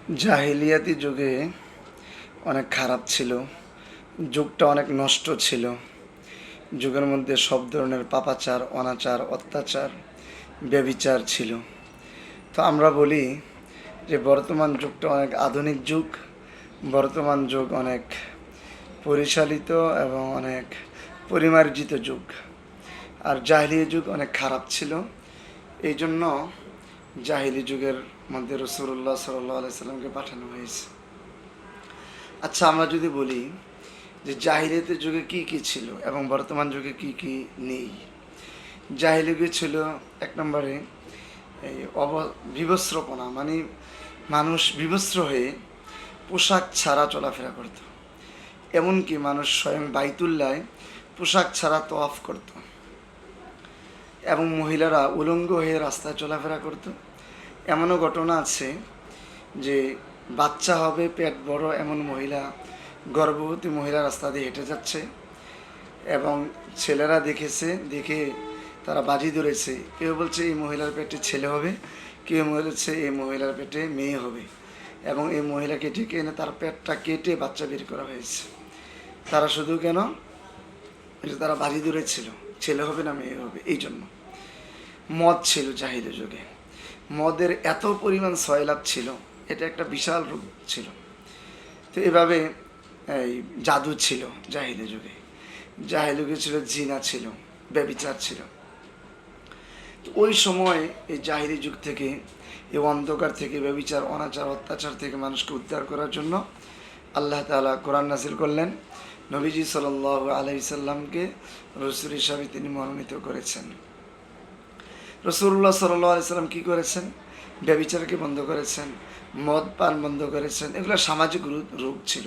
জাহিলিয়াতি যুগে অনেক খারাপ ছিল, যুগটা অনেক নষ্ট ছিল। যুগের মধ্যে সব ধরনের পাপাচার, অনাচার, অত্যাচার, ব্যভিচার ছিল। তো আমরা বলি যে বর্তমান যুগটা অনেক আধুনিক যুগ, বর্তমান যুগ অনেক পরিচালিত এবং অনেক পরিমার্জিত যুগ। আর জাহিলিয়া যুগ অনেক খারাপ ছিল। এই জন্য জাহিলি যুগের মধ্যে রসুল্লাহ সাল্লাহ আলাইসাল্লামকে পাঠানো হয়েছে। আচ্ছা, আমরা যদি বলি যে জাহিলিয়াতের যুগে কি কি ছিল এবং বর্তমান যুগে কি কি নেই। জাহিলি যুগে ছিল এক নম্বরে এই বিবস্ত্রপনা, মানে মানুষ বিবস্ত্র হয়ে পোশাক ছাড়া চলাফেরা করত। এমনকি মানুষ স্বয়ং বাইতুল্লায় পোশাক ছাড়া তওয়াফ করত এবং মহিলারা উলঙ্গ হয়ে রাস্তায় চলাফেরা করত। এমনও ঘটনা আছে যে বাচ্চা হবে, পেট বড় এমন মহিলা, গর্ভবতী মহিলা রাস্তা দিয়ে হেঁটে যাচ্ছে এবং ছেলেরা দেখেছে, দেখে তারা বাজি ধরেছে। কেউ বলছে এই মহিলার পেটে ছেলে হবে, কেউ বলছে এই মহিলার পেটে মেয়ে হবে, এবং এই মহিলাকে ডেকে এনে তার পেটটা কেটে বাচ্চা বের করা হয়েছে। তারা শুধু কেন, তারা বাজি ধরেছিল ছেলে হবে না মেয়ে হবে। এই জন্য মদ ছিল জাহিলি যুগে। মদের এত পরিমাণ সয়লাভ ছিল, এটা একটা বিশাল রূপ ছিল। তো এভাবে এই জাদু ছিল জাহিলি যুগে। জাহিলি যুগে ছিল জিনা, ছিল ব্যভিচার ছিল। তো ওই সময় এই জাহিলি যুগ থেকে, এই অন্ধকার থেকে, ব্যভিচার, অনাচার, অত্যাচার থেকে মানুষকে উদ্ধার করার জন্য আল্লাহ তাআলা কোরআন নাজিল করলেন। নবীজি সাল্লাল্লাহু আলাইহি সাল্লামকে রাসূল হিসাবে তিনি মনোনীত করেছেন। রাসূলুল্লাহ সাল্লাল্লাহু আলাইহি সাল্লাম কী করেছেন? ব্যভিচারকে বন্ধ করেছেন, মদ পান বন্ধ করেছেন। এগুলো সামাজিক রোগ ছিল,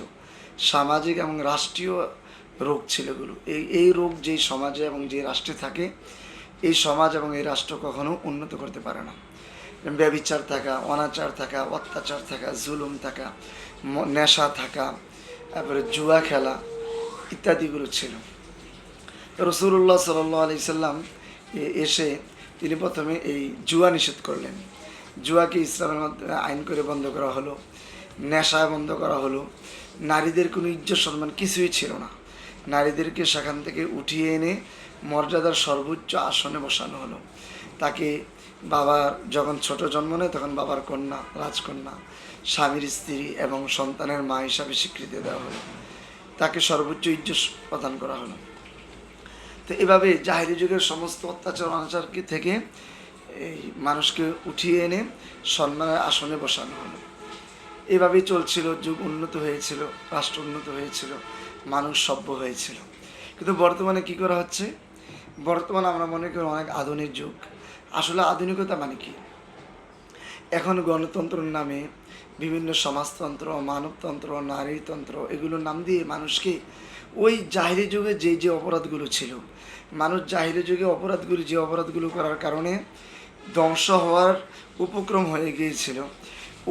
সামাজিক এবং রাষ্ট্রীয় রোগ ছিল এগুলো। এই রোগ যেই সমাজে এবং যে রাষ্ট্রে থাকে, এই সমাজ এবং এই রাষ্ট্র কখনো উন্নত করতে পারে না। ব্যভিচার থাকা, অনাচার থাকা, অত্যাচার থাকা, জুলুম থাকা, নেশা থাকা, তারপরে জুয়া খেলা ইত্যাদিগুলো ছিল। রাসূলুল্লাহ সাল্লাল্লাহু আলাইহি সাল্লাম এসে তিনি প্রথমে এই জুয়া নিষেধ করলেন। জুয়াকে ইসলামের মাধ্যমে আইন করে বন্ধ করা হলো, নেশা বন্ধ করা হলো। নারীদের কোনো ইজ্জত সম্মান কিছুই ছিল না। নারীদেরকে সেখান থেকে উঠিয়ে এনে মর্যাদার সর্বোচ্চ আসনে বসানো হলো। তাকে বাবার যখন ছোট জন্ম নেয় তখন বাবার কন্যা, রাজকন্যা, স্বামীর স্ত্রী এবং সন্তানের মা হিসাবে স্বীকৃতি দেওয়া হলো। তাকে সর্বোচ্চ ইজ্জত প্রদান করা হলো। তো এভাবে জাহিলি যুগের সমস্ত অত্যাচার অনাচারকে থেকে এই মানুষকে উঠিয়ে এনে সম্মানের আসনে বসানো হলো। এভাবেই চলছিল, যুগ উন্নত হয়েছিল, রাষ্ট্র উন্নত হয়েছিল, মানুষ সভ্য হয়েছিল। কিন্তু বর্তমানে কি করা হচ্ছে? বর্তমানে আমরা মনে করি অনেক আধুনিক যুগ। আসলে আধুনিকতা মানে কি? এখন গণতন্ত্রের নামে বিভিন্ন সমাজতন্ত্র, মানবতন্ত্র, নারীতন্ত্র, এগুলোর নাম দিয়ে মানুষকে ওই জাহিলি যুগে যে অপরাধগুলো ছিল, মানুষ জাহিলি যুগে যে অপরাধগুলো করার কারণে ধ্বংস হওয়ার উপক্রম হয়ে গিয়েছিল,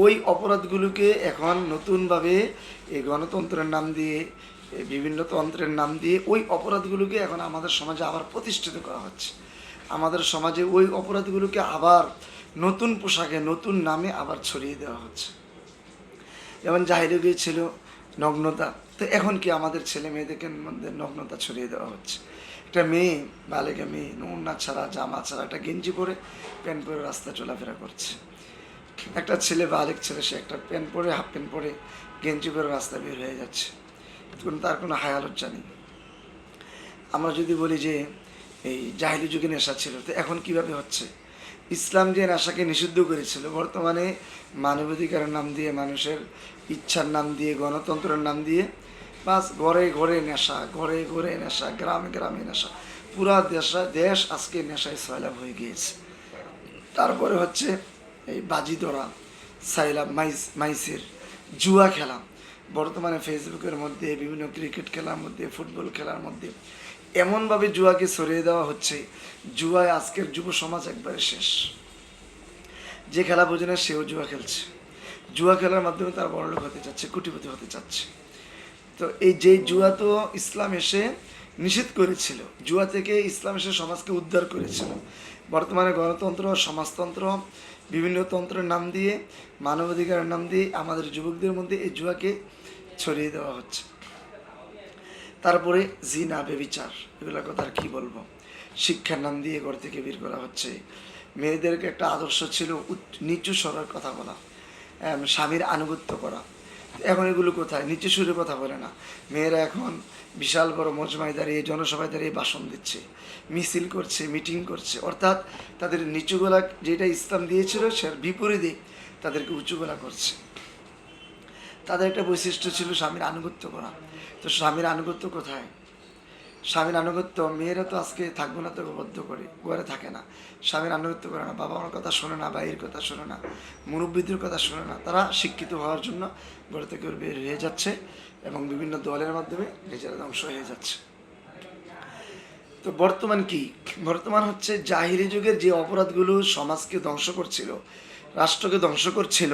ওই অপরাধগুলোকে এখন নতুনভাবে এই গণতন্ত্রের নাম দিয়ে, বিভিন্ন তন্ত্রের নাম দিয়ে ওই অপরাধগুলোকে এখন আমাদের সমাজে আবার প্রতিষ্ঠিত করা হচ্ছে। আমাদের সমাজে ওই অপরাধগুলোকে আবার নতুন পোশাকে, নতুন নামে আবার ছড়িয়ে দেওয়া হচ্ছে। যেমন জাহিলি যুগে ছিল নগ্নতা, তো এখন কি আমাদের ছেলে মেয়েদেরকে মধ্যে নগ্নতা ছড়িয়ে দেওয়া হচ্ছে। একটা মেয়ে, বালিকা মেয়ে, ওড়না ছাড়া, জামা ছাড়া, একটা গেঞ্জি পরে, প্যান্ট পরে রাস্তায় চলাফেরা করছে। একটা ছেলে, বালিক ছেলে, সে একটা প্যান্ট পরে, হাফ প্যান্ট পরে, গেঞ্জি পরে রাস্তায় বের হয়ে যাচ্ছে। তার কোনো হায়া লজ্জা নেই। আমরা যদি বলি যে এই জাহিলি যুগে নেশা ছিল, তো এখন কিভাবে হচ্ছে? ইসলাম যে নেশাকে নিষিদ্ধ করেছিল, বর্তমানে মানবাধিকারের নাম দিয়ে, মানুষের ইচ্ছার নাম দিয়ে, গণতন্ত্রের নাম দিয়ে, বাস ঘরে ঘরে নেশা, ঘরে ঘরে নেশা, গ্রামে গ্রামে নেশা, পুরা দেশ আজকে নেশায় সয়লাভ হয়ে গিয়েছে। তারপরে হচ্ছে এই বাজি ধরা, সাইলাব, মাইসের, জুয়া খেলা। বর্তমানে ফেসবুকের মধ্যে, বিভিন্ন ক্রিকেট খেলার মধ্যে, ফুটবল খেলার মধ্যে এমনভাবে জুয়াকে ছড়িয়ে দেওয়া হচ্ছে, জুয়ায় আজকের যুব সমাজ একবারে শেষ। যে খেলা বোঝে না সেও জুয়া খেলছে। জুয়া খেলার মাধ্যমে তার বড়লোক হতে চাচ্ছে, কোটিপতি হতে চাচ্ছে। তো এই যে জুয়া তো ইসলাম এসে নিষেধ করেছিল, জুয়া থেকে ইসলাম এসে সমাজকে উদ্ধার করেছিল। বর্তমানে গণতন্ত্র, সমাজতন্ত্র, বিভিন্ন তন্ত্রের নাম দিয়ে, মানবাধিকারের নাম দিয়ে আমাদের যুবকদের মধ্যে এই জুয়াকে ছড়িয়ে দেওয়া হচ্ছে। তারপরে জিনা, বেবিচার, এগুলোর কথা আর কী বলবো। শিক্ষার নাম দিয়ে ঘর থেকে বের করা হচ্ছে। মেয়েদেরকে একটা আদর্শ ছিল নিচু স্বরের কথা বলা, স্বামীর আনুগত্য করা। এখন এগুলো কোথায়? নিচু সুরে কথা বলে না। মেয়েরা এখন বিশাল বড় মজমায় দাঁড়িয়ে, জনসভায় দাঁড়িয়ে ভাষণ দিচ্ছে, মিছিল করছে, মিটিং করছে। অর্থাৎ তাদের নিচু গলা যেটা ইসলাম দিয়েছিল সের বিপরীতে তাদেরকে উঁচু গলা করছে। তাদের একটা বৈশিষ্ট্য ছিল স্বামীর আনুগত্য করা। তো স্বামীর আনুগত্য কোথায়? স্বামীর আনুগত্য, মেয়েরা তো আজকে থাকবো না, তোকে বদ্ধ করে ঘরে থাকে না, স্বামীর আনুগত্য করে না, বাবা মার কথা শোনে না, ভাইয়ের কথা শোনে না, মুরব্বীদের কথা শোনে না। তারা শিক্ষিত হওয়ার জন্য ঘরে থেকে বের হয়ে যাচ্ছে এবং বিভিন্ন দলের মাধ্যমে নিজেরা ধ্বংস হয়ে যাচ্ছে। তো বর্তমান কি? বর্তমান হচ্ছে জাহিলি যুগের যে অপরাধগুলো সমাজকে ধ্বংস করছিল, রাষ্ট্রকে ধ্বংস করছিল,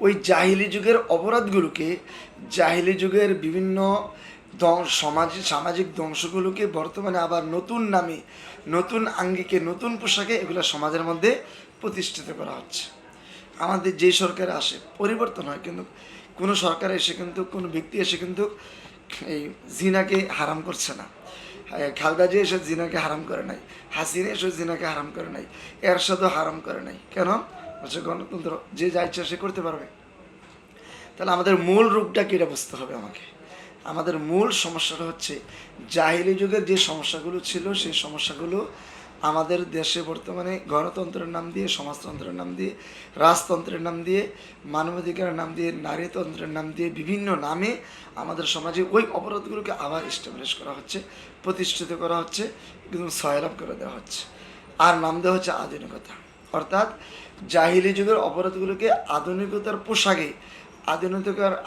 ওই জাহিলি যুগের অপরাধগুলোকে, জাহিলি যুগের বিভিন্ন সামাজিক ধ্বংসগুলোকে বর্তমানে আবার নতুন নামে, নতুন আঙ্গিকে, নতুন পোশাকে এগুলো সমাজের মধ্যে প্রতিষ্ঠিত করা হচ্ছে। আমাদের যে সরকারে আসে পরিবর্তন হয়, কিন্তু কোনো সরকার এসে কিন্তু, কোনো ব্যক্তি এসে কিন্তু এই জিনাকে হারাম করছে না। খালেদা জিয়া এসে জিনাকে হারাম করে নাই, হাসিনা এসে জিনাকে হারাম করে নাই, এরশাদও হারাম করে নাই। কেন? হচ্ছে গণতন্ত্র, যে যা ইচ্ছা সে করতে পারবে। তাহলে আমাদের মূল রূপটা কি, এটা বুঝতে হবে আমাকে। আমাদের মূল সমস্যাটা হচ্ছে জাহিলি যুগের যে সমস্যাগুলো ছিল, সেই সমস্যাগুলো আমাদের দেশে বর্তমানে গণতন্ত্রের নাম দিয়ে, সমাজতন্ত্রের নাম দিয়ে, রাজতন্ত্রের নাম দিয়ে, মানবাধিকারের নাম দিয়ে, নারীতন্ত্রের নাম দিয়ে, বিভিন্ন নামে আমাদের সমাজে ওই অপরাধগুলোকে আবার এস্টাবলিশ করা হচ্ছে, প্রতিষ্ঠিত করা হচ্ছে, কিন্তু সয়লাভ করে দেওয়া হচ্ছে। আর নাম দেওয়া হচ্ছে আধুনিকতা। অর্থাৎ জাহিলি যুগের অপরাধগুলোকে আধুনিকতার পোশাকে,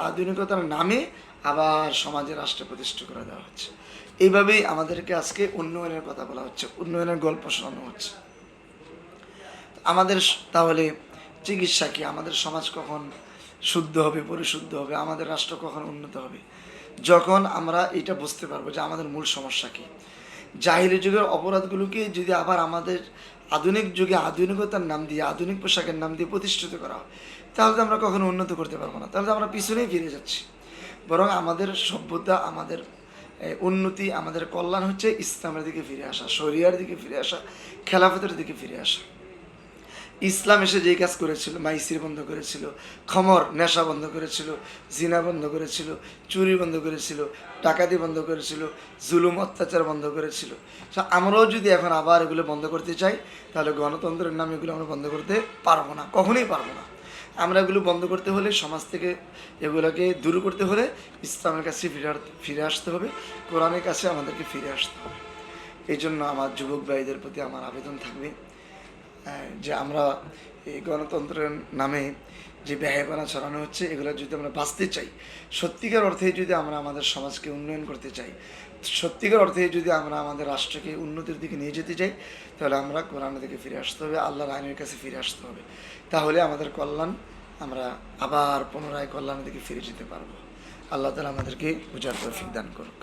আধুনিকতার নামে আবার সমাজে, রাষ্ট্রে প্রতিষ্ঠা করে দেওয়া হচ্ছে। এইভাবেই আমাদেরকে আজকে উন্নয়নের কথা বলা হচ্ছে, উন্নয়নের গল্প শোনানো হচ্ছে। আমাদের তাহলে চিকিৎসা কি? আমাদের সমাজ কখন শুদ্ধ হবে, পরিশুদ্ধ হবে, আমাদের রাষ্ট্র কখন উন্নত হবে? যখন আমরা এটা বুঝতে পারবো যে আমাদের মূল সমস্যা কী। জাহিলি যুগের অপরাধগুলোকে যদি আবার আমাদের আধুনিক যুগে আধুনিকতার নাম দিয়ে, আধুনিক পোশাকের নাম দিয়ে প্রতিষ্ঠিত করা হয়, তাহলে তো আমরা কখনো উন্নত করতে পারবো না। তাহলে তো আমরা পিছনেই ফিরে যাচ্ছি। বরং আমাদের সভ্যতা, আমাদের উন্নতি, আমাদের কল্যাণ হচ্ছে ইসলামের দিকে ফিরে আসা, শরিয়ার দিকে ফিরে আসা, খেলাফতের দিকে ফিরে আসা। ইসলাম এসে যেই কাজ করেছিল, মাইসির বন্ধ করেছিল, খমর নেশা বন্ধ করেছিল, জিনা বন্ধ করেছিল, চুরি বন্ধ করেছিল, ডাকাতি বন্ধ করেছিল, জুলুম অত্যাচার বন্ধ করেছিল। আমরাও যদি এখন আবার এগুলো বন্ধ করতে চাই, তাহলে গণতন্ত্রের নামে এগুলো আমরা বন্ধ করতে পারবো না, কখনোই পারবো না। আমরা এগুলো বন্ধ করতে হলে, সমাজ থেকে এগুলোকে দূর করতে হলে ইসলামের কাছে ফিরে আসতে হবে, কোরআনের কাছে আমাদেরকে ফিরে আসতে হবে। এই জন্য আমার যুবক ভাইদের প্রতি আমার আবেদন থাকবে যে আমরা এই গণতন্ত্রের নামে যে ব্যয়বানা ছড়ানো হচ্ছে, এগুলো যদি আমরা বাঁচতে চাই, সত্যিকার অর্থে যদি আমরা আমাদের সমাজকে উন্নয়ন করতে চাই, সত্যিকার অর্থে যদি আমরা আমাদের রাষ্ট্রকে উন্নতির দিকে নিয়ে যেতে চাই, তাহলে আমরা কোরআনের দিকে ফিরে আসতে হবে, আল্লাহর আইনের কাছে ফিরে আসতে হবে। তাহলে আমাদের কল্যাণ, আমরা আবার পুনরায় কল্যাণের দিকে ফিরে যেতে পারবো। আল্লাহ তাআলা আমাদেরকে বুঝার তৌফিক দান করুক।